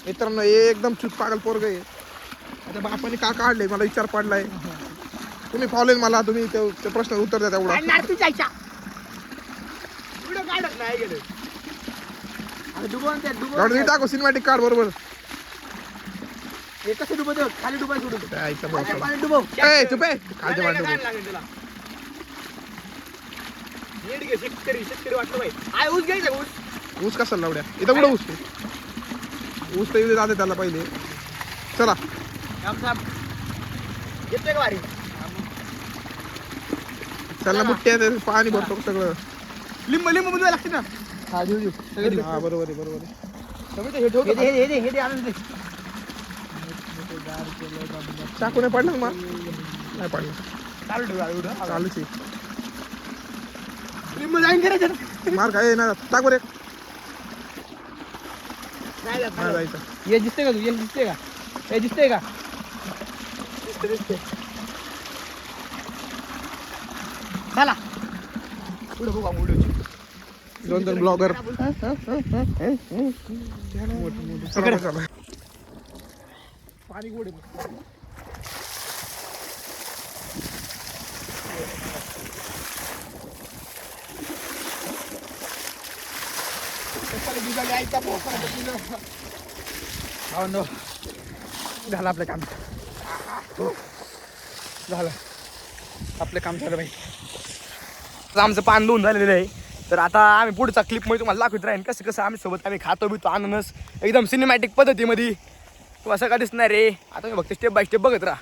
मित्रांनो हे एकदम चूक पागल पोरग आहे. आता बापाने का काढले मला विचार पडलाय. तुम्ही फॉलोइन मला तुम्ही ते प्रश्न उत्तर द्या तेवढा. टाको सिनेमॅटिक कार्ड बरोबर. खाली डुबाय सोडून चुप आहे खालच्या मांडू. शेतकरी वाटलं बाई आय ऊस घ्यायचा ऊस. ऊस कसा लावड्या इथं कुठं ऊस ऊस तर जाते त्याला पहिले. चला येतोय का वारी. चला बुट्ट्या पाणी भरतो सगळं. लिंब लिंब मध्ये लागते ना. हा बरोबर आहे बरोबर आहे. हे आणून दे. चाकू नाही पडलं मग नाही पडलं. चालूच आहे. लिंब जाईन करायचं मार काय ना टाक बरे. नाही जायचं. हे दिसते का तू हे दिसते का हे दिसते का दिसते. चला पुढे बघा व्हिडिओची. 2 ब्लॉगर पाणी गोडे झालं आपलं काम. झालं आपलं काम झालं भाई. आमचं पान धुवून झालेलं आहे. तर आता आम्ही पुढचा क्लिपमध्ये तुम्हाला दाखवत राहीन कसं कसं आम्ही सोबत आम्ही खातो बितो अननस एकदम सिनेमॅटिक पद्धतीमध्ये. तू असं का दिसणार रे. आता मी फक्त स्टेप बाय स्टेप बघत राहा.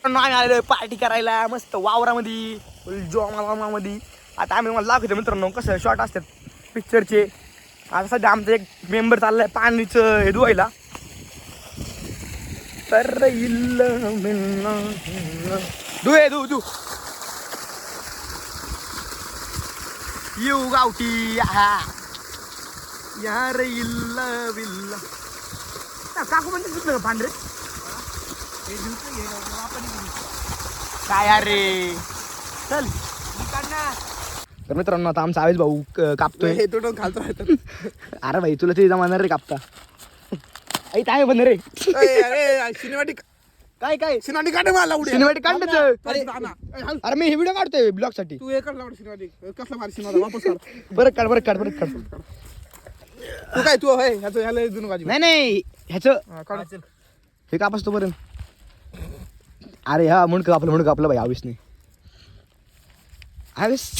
आम्ही आलेलो पार्टी करायला मस्त वावरामध्ये जॉमामध्ये. आता आम्ही तुम्हाला दाखवतो मित्रांनो कसं शॉर्ट असतात पिक्चरचे. आता सध्या आमचा एक मेंबर चाललाय पाणीचं हे धुवायला. तर धु येऊ गावठी यार इल्ला बिल्ला. काकू म्हणते सुद्धा पांढरे काय अरे चल. तर मित्रांनो आता आमचा आवेश भाऊ कापतोय. हे तो खालतो. अरे भाई तुला ते जमाणार रे कापता. आई काय बन रे सिनेमॅटिक काय काय सिनेमॅटिक काढ मला लावडे. सिनेमॅटिक काढण्याचं. अरे मी हे व्हिडिओ काढतोय ब्लॉग साठी. तू एक लावड सिनेमॅटिक कसला मार सिनेमा वापस काढ. परत काढ. तू काय तू आहे ह्याचं ह्याला जुनं काढ. नाही ह्याचं हे काप असतो पर्यंत. अरे हा मुंडकं आपलं भाई आवेशने. आवेश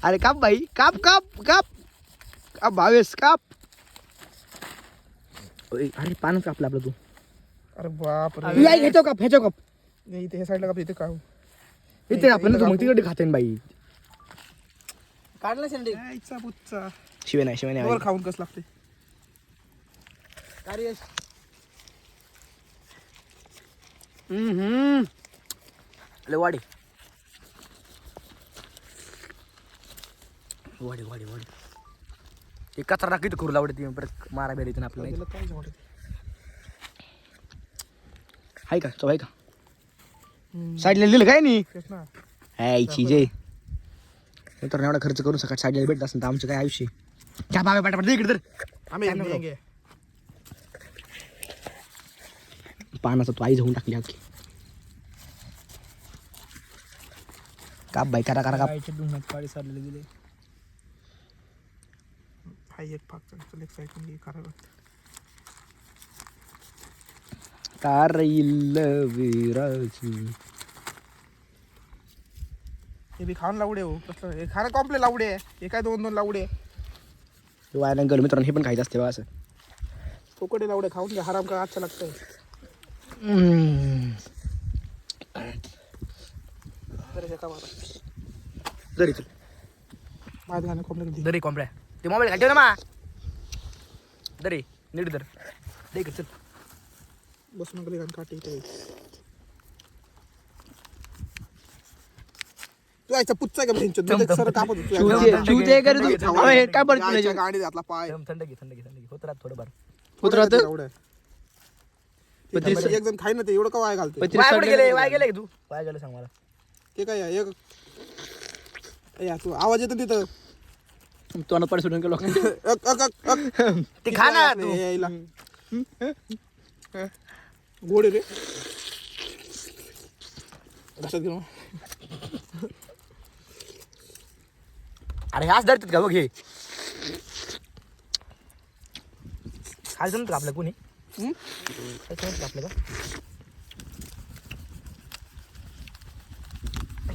अरे काप भाई काप भावेश काप. अरे पानच कापलं आपलं तू. अरे बाप रे. ह्याच्या काप इथे हे साईडला काप इथे का इथे आपण तू मग तिकडे खाते बाई. काढला इच्छा पुच्चा शिवे नाही वर खाऊन कस लागते. वाडी ते कचरा टाकी तर करू लावडे परत मारा बेर येते आपल्याला. आहे का तो आहे का साईडला लिहिलं काय नाही जे तर एवढा खर्च करून सकाळ साईडला भेटत असेल तर आमचं काय आयुष्य. त्या बाबा पाठा इकडे तर आम्ही पानाचा तो आई जाऊन टाकली अख्खी. काप बाई करा पाडी सारलेले दिले. हाय एक पाक एक साईड करायला तारईल विराजी. हे बी खाऊन लावडे हो कसलं हे खाणं कॉम्प्ले लावडे. हे काय 2 लावडे वाया गेलो मित्रांनो. हे पण खायचं असते बा असं फुकटे लावडे खाऊन घ्या. हराम का अच्छा लागतंय. दरी कॉम्प्ल्या ते मोबाईल घालते ना मा दरी नीट दर दे चल बस नकली गाण काटे इथे. तू यायचा पुच्चा का ह्यांच्या सर कापत गाडी घातला पाय. थंड घे होत राहत थोडंफार होत राहत. एक जण खाई ना ते एवढं का वाया घालते. वाया गेले तू वाया गेलं सांग मला. ते काय एक तू आवाज येतो तिथं तोंडात पाणी सुटून गेलो ते खा ना तू. यायला गोड आहे रे घशात घेऊन अरे आज धरतात का बघ हे खायचं नव्हतं का आपलं कोणी खायचं नव्हतं का आपलं का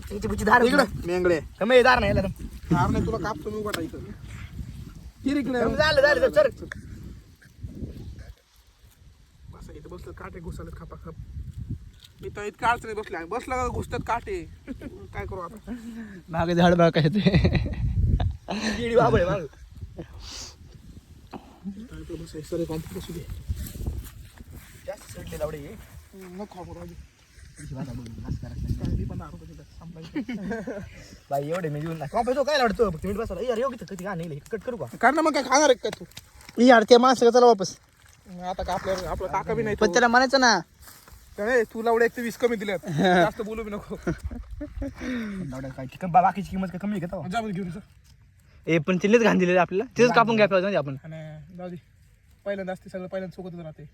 त्याची बुची धार इकडे मेंगडे कमी धार नाही याला तर. धार नाही तुला कापतो मी उभा इथं इकडे कमी झालं सर बस इथं बसलं काटे घुसालेत खापा खाप मी तर इतका अडचणी बसल्या बसला का घुसतात काटे काय करू आता मागे झाड बघा काय ते किडी बाबळे माग सर कॉम्प्युटर बसू दे जास्त सडले लावडे हे नको खाऊ राहू दे. बाई एवढे मी देऊन कॉम्प्रेसो काय लावडतो फक्त मीठ बसवला यार योग्य कधी का नाही कट करू का कारण मग काय खाणार आहे का तू यार त्या माणसं चला वापस आता का आपलं काका बी नाही पण त्याला म्हणायचं ना नाही तुला एवढे 120 कमी दिल्यात जास्त बोलू बी नको लावड्या काय बाकीची किंमत काय कमी घेतो जा घेऊन जा. ए पण तिथलेच घाण दिलेले आपल्याला तिथेच कापून घ्या पाहिजे आपण आणि जाऊ दे पहिल्यांदा असते सगळं पहिल्यांदा सोबतच राहते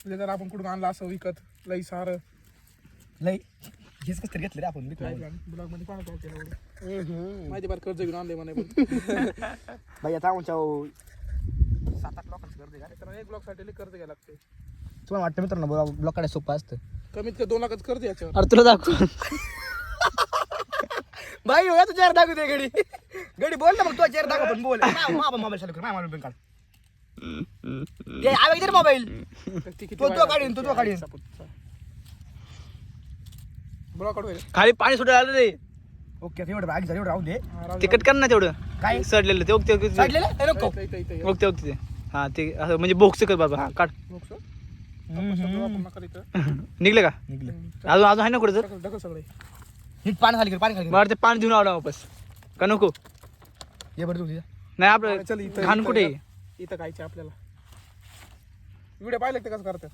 तुझ्या जर आपण कुठून आणला असं विकत लई सार लई हेच कसं तरी घेतलं रे आपण ब्लॉग मध्ये पाहतो माहिती बार कर्ज घेऊन आणले म्हणे बाई आता आमच्या 7-8 लोकांचं कर्ज आहे तर एक ब्लॉग साठी कर्ज घ्यायला लागते तुम्हाला वाटतं मित्रांनो ब्लॉक काढायला सोपं असतं कमीत कमी 2 लाखाचं कर्ज याच्यावर अरे तुला दाखव बाई हो तू चेअर दाखवते गडी गडी बोल ना मग तू चेअर दाखव पण बोल मोबाईल चालू कर माझ्या मोबाईल काढ ये आवे इधर मोबाईल तो काढीन तो काढीन ब्लॉग काढू खाली पाणी सुटायला आलं रे ओके एवढं बाकी एवढं राहू दे तिकट कर ना तेवढं काय सडलेलं ते ओके काढलेलं हे नको ओके ओके हा ते असं म्हणजे बोक्स कर बाबा हा काढ निघले का निघलं अजून अजून आहे ना कुठे तर ढकल सगळे नीट पाणी खाली कर पाणी खाली मला ते पाणी देऊन आवडा वापस का नको ये बरं तुझ्या नाही आपलं चल इथं घाण कुठे आहे? इथं खायचे आपल्याला व्हिडिओ पाहिले ते कसं करतात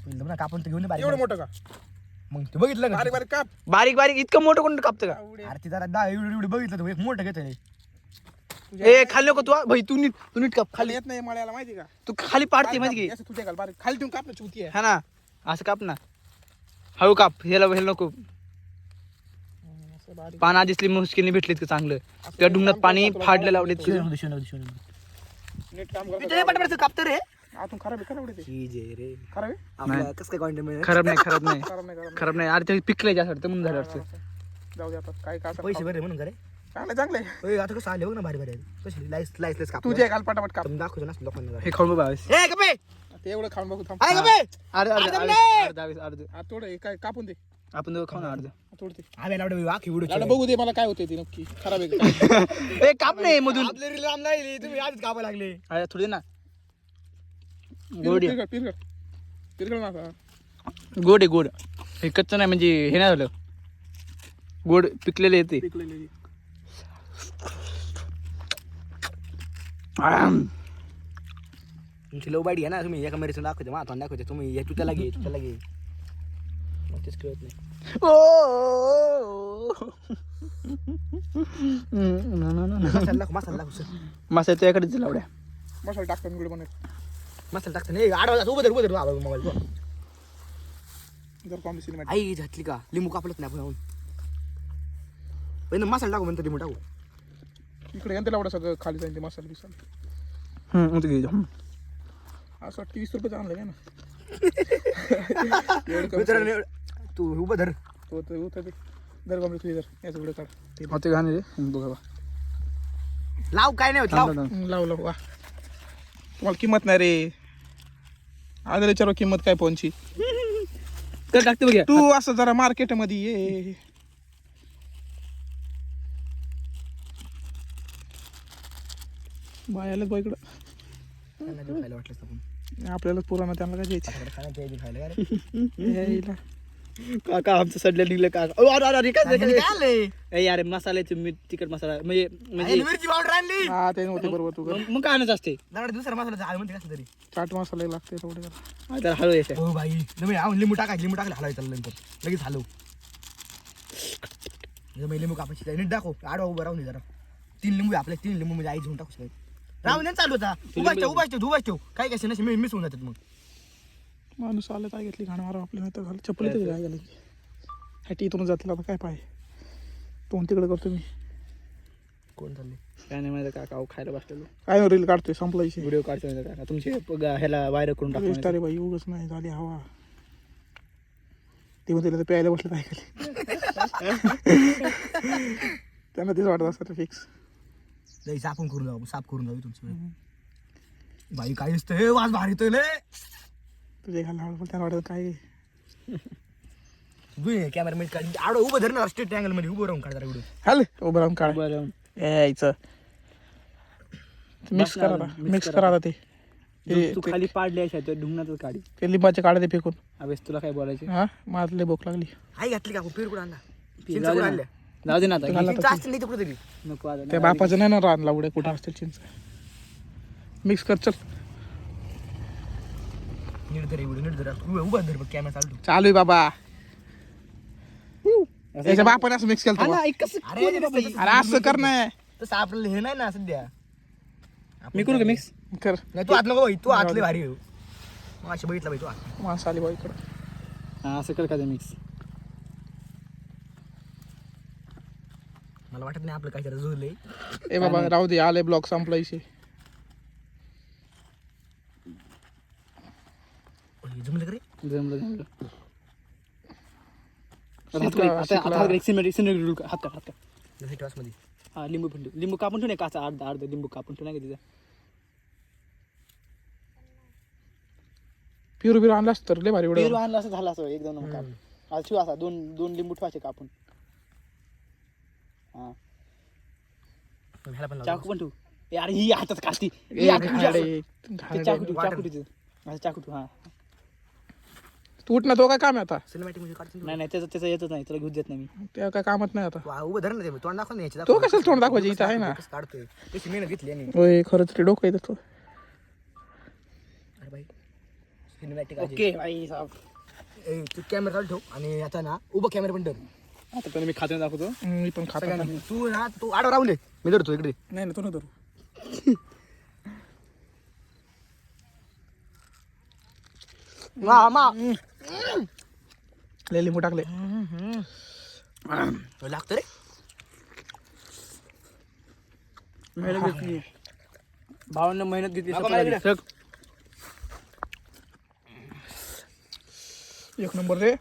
पहिलं ना कापून तर घेऊन ये बारीक एवढं मोठं का मग तू बघितलं का बारीक बारीक काप बारीक बारीक इतकं मोठं कोण कापतं का अरे ते जरा एवढं बघितलं तर एक मोठं घेतोय ए खाली नको तू भाई तू नीट काप खाली खाली येत नाही मळ्याला माहिती का तू खाली पाडते माहिती की असं तुझ्या घाल बारीक खाली ठेवून काप ना चुती आहे हा ना असं काप ना हळू काप ह्याला नको असं बारीक पाना दिसली मुश्किलने भेटलीत का चांगलं त्या डुंगणात पाणी फाडलं लावले नीट काम करतात कापत रे आतून खराब आहे खराब आहे ते रे खराब आहे आपल्या कसं काय कॉन्टेंट खराब नाही खराब नाही खराब नाही अरे ते पिकलंय जास्त म्हणून झालं वाटतं जाऊ दे आता काय काय पैसे बरे म्हणून करे चांगले आता कसं आले बघ ना भारी भारी कशी लाईस काप तुझे घाल पटापट काप दाखवतो ना लोकांना हे खाऊन बघा ए गपे ते एवढं खाऊन बघू थांब अर्ध थोडं काय कापून दे आपण दोघं खाऊ ना अर्ध थोडं ते आम्ही लावडे आखी उडू लाडू बघू दे मला काय होते ते नक्की खराब आहे का? ए काप नाही मधून आपले रील लांब नाही तुम्ही आधीच कापा लागले अरे थोडी ना गोड आहे. पिरगड नका गोड आहे गोड हे कच्चं नाही म्हणजे हे नाही झालं गोड पिकलेले येते पिकलेली तुमची लो बाईडी आहे ना तुम्ही एका मेरेचं दाखवते माथान दाखवते तुम्ही हे तुझ्याला घे मग तेच कळत नाही मसाला दाखव सर मसा त्याकडे दिला एवढ्या मसाला टाकतात गुड बनत मसाला टाकतं नाही आडवा उभं धर मोबाईल जर कॉमेडी सिनेमा आई घातली का लिंबू कापलत नाही आपण पहिलं मसाला टाकू म्हणतो लिंबू टाकू इकडे यांना एवढं सगळं खाली जाईल ते मसाला बिसाला असं वाटतं 20 रुपये आणलं काय ना एवढं कमी मित्रांनो तू उभं धर तो ते दर कॉमेडी तुझी जर याचं व्हिडिओ काढ ते होते घाणे रे बघा लाव काय नाही होत लाव लाव वा तुम्हाला किंमत नाही रे आज विचारो किंमत काय फोनची तर टाकते बघ तू असं जरा मार्केट मध्ये ये बायालाच बा इकडं खायला वाटलं आपण आपल्याला पुराणा त्यांना काय द्यायचं खायला यायला. काका आमचं सडलं निघलं काका अरे काय यार मसाल्याचं मीठ तिखट मसाला म्हणजे मिरची पावडर आणली हा ते नव्हते बरोबर तू कर. मग काय आणत असते दुसरा मसाला झाला म्हणते कसं तरी चाट मसाला लागते थोडे त्याला हळू यायचं हो भाई लिंबू टाकायचं हलवायचं नंतर लगेच हलव लिंबू कापायची नीट दाखव आडवा उभं राहून दे जरा 3 लिंबू आहे आपल्या 3 लिंबू मध्ये आई घेऊन टाकू शकत राहून दे चालू होता उभाच ठेव काय काय नसे मिस होऊन जातात मग माणूस आलं काय घेतली घाण मारा आपल्या नाही तर घाल चप्पल तरी काय झाली हॅटी इथून जातील आता काय पाय तोंड तिकडे करतो मी कोण चालले काय नाही माहिती काका अहो खायला बसलेलो काय रील काढतोय संपला विषय व्हिडिओ काढतो माहिती काका तुमचे ह्याला वायर करून टाकतो रे बाई उगच नाही झाली हवा ते म्हणते तर प्यायला बसलं काय खाली त्यांना तेच वाटत असतं फिक्स लई साफ करून जाऊ तुमची बाई काय दिसतं हे वाज भारी येतोय लय तुझे घालला पण त्यांना वाटत काय कॅमेरामॅन काढ आडो उभं धरणार स्ट्रेट अँगल मध्ये उभं राहून काढणार व्हिडिओ हल उभं राहून काढ बरं यायचं मिक्स करा ते तू खाली पाडली अशा तर ढुंगणातच काढी ते लिंबाचे काढा ते फेकून अभेस तुला काय बोलायचे हा माझं लय भूक लागली आई घातली का पेर कुठं आणला चिंच जाऊ दे कुठं ना. आणल्या जाऊ दे ना आता चिंच असतील नाही कुठं तरी नको आता त्या बापाचं नाही ना रान लावडे कुठं असतील चिंच मिक्स कर चल नीट धर उभं धर कॅमेरा चालतो चालू आहे बाबा याच्या बापाने असं मिक्स केलं अरे असं कर ना तसं आपल्याला हे नाही ना सध्या मी करू का मिक्स कर नाही तू आतलं भाई तू आतले भारी हो मग अशी बघितलं भाई तू आत. माणसं आली बाई इकडं हा असं कर का मिक्स मला वाटत नाही आपलं काहीतरी जुळलंय ए बाबा राहू दे आले ब्लॉक संपला विषय जमलं का रे जमलं हात मध्ये हा लिंबू पण ठेव लिंबू कापून ठेव नाही काचा अर्धा लिंबू कापून ठेव नाही का तिथं पिरू बिरू आणलास तर लय भारी पेरू एवढं आणलं असं झालं असं एकदम नंबर कापून आज ठेव असा दोन लिंबू ठेवायचे कापून हा ह्याला पण चाकू पण ठेव यार ही हातात काढती ए, घाणेरडे, ते चाकू ठेव चाकू ठेव असं चाकू ठेव हा तू उठ ना तो काय काम आहे आता सिनेमॅटिक मध्ये काढतो नाही त्याचं येतच नाही त्याला घेऊच देत नाही मी त्या काय कामात नाही आता उभं धर ना ते तोंड दाखव ना याची तो कशाला तोंड दाखवायची इथं आहे ना कसं काढतोय तशी मेहनत घेतली आणि होय खरंच रे डोकं येतं तो अरे भाई सिनेमॅटिक ओके भाई साहेब तू कॅमेरा चालू ठेव आणि आता ना उभं कॅमेरा पण ठेव आता पण मी खाते दाखवतो मी पण खाता सगळ्यांना तू ना तू आडवा राहून दे मी धरतो इकडे नाही ना तो नाही धरू लय लिंबू टाकले लागतं रे मेहनत घेतली भावांना मेहनत घेतली बाबा, मला इकडे. एक नंबर रे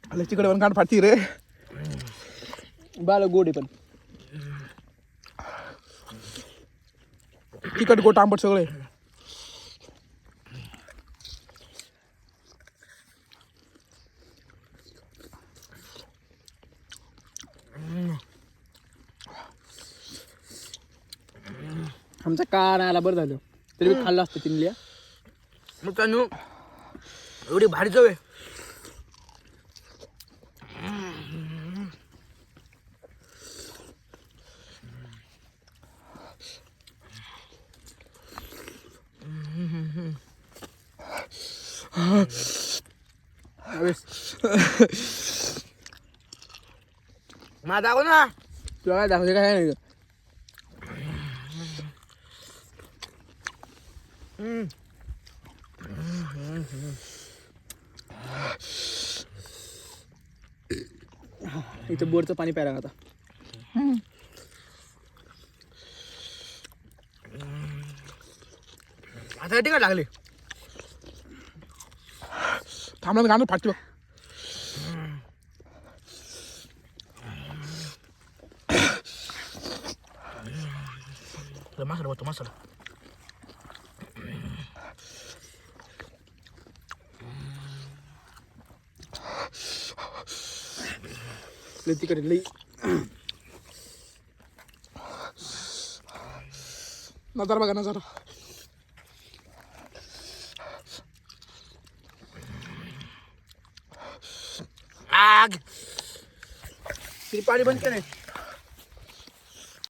आले तिकडे पण काढ फाटी रे बाल गोडे पण तिकट गोट आंबट सगळे आमचा कार आला बरं झालं तरी मी खाल्लं असतं तिनल्या मग त्यानु एवढी भारी चव आहे मला दाखव ना तुला काय दाखवते काय नाही इथं बोरचं पाणी प्यायला आता आता तिकट लागले थांबलं गाणं फाटी बघ मसाला होतो मसाला लई तिकडे लई नजर बघा नजर आग पाणी बंद केलं